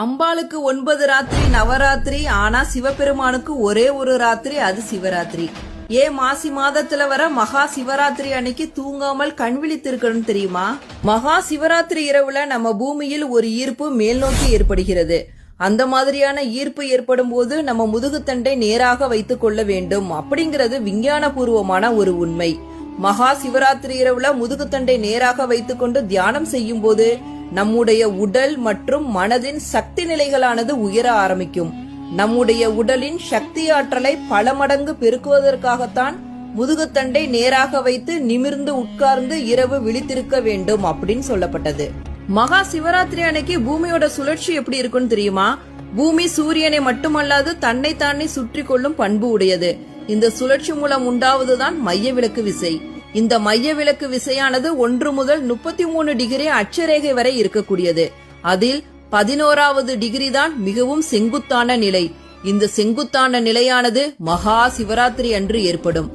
அம்பாளுக்கு 9 ராத்திரி நவராத்திரி, ஆனா சிவபெருமானுக்கு ஒரே ஒரு ராத்திரி, அது சிவராத்திரி. மாசி மாதத்துல வர மகா சிவராத்திரி அன்னைக்கு தூங்காமல் கண் விழித்திருக்கணும் தெரியுமா? மகா சிவராத்திரி இரவுல நம்ம பூமியில் ஒரு ஈர்ப்பு மேல் நோக்கி ஏற்படுகிறது. அந்த மாதிரியான ஈர்ப்பு ஏற்படும் போது நம்ம முதுகுத்தண்டை நேராக வைத்துக் கொள்ள வேண்டும் அப்படிங்கிறது விஞ்ஞான பூர்வமான ஒரு உண்மை. மகா சிவராத்திரி இரவுல முதுகுத்தண்டை நேராக வைத்துக் கொண்டு தியானம் செய்யும் போது நம்முடைய உடல் மற்றும் மனதின் சக்தி நிலைகளானது உயர ஆரம்பிக்கும். நம்முடைய உடலின் சக்தி ஆற்றலை பல மடங்கு பெருக்குவதற்காகத்தான் முதுகுத்தண்டை நேராக வைத்து நிமிர்ந்து உட்கார்ந்து இரவு விழித்திருக்க வேண்டும் அப்படின்னு சொல்லப்பட்டது. மகா சிவராத்திரி அன்னைக்கு பூமியோட சுழற்சி எப்படி இருக்குன்னு தெரியுமா? பூமி சூரியனை மட்டுமல்லாது தன்னை தானே சுற்றி கொள்ளும் பண்பு உடையது. இந்த சுழற்சி மூலம் உண்டாவதுதான் மைய விலக்கு விசை. இந்த மைய விலக்கு விசையானது 1 முதல் 33 டிகிரி அட்சரேகை வரை இருக்கக்கூடியது. அதில் 11வது டிகிரி தான் மிகவும் செங்குத்தான நிலை. இந்த செங்குத்தான நிலையானது மகா சிவராத்திரி அன்று ஏற்படும்.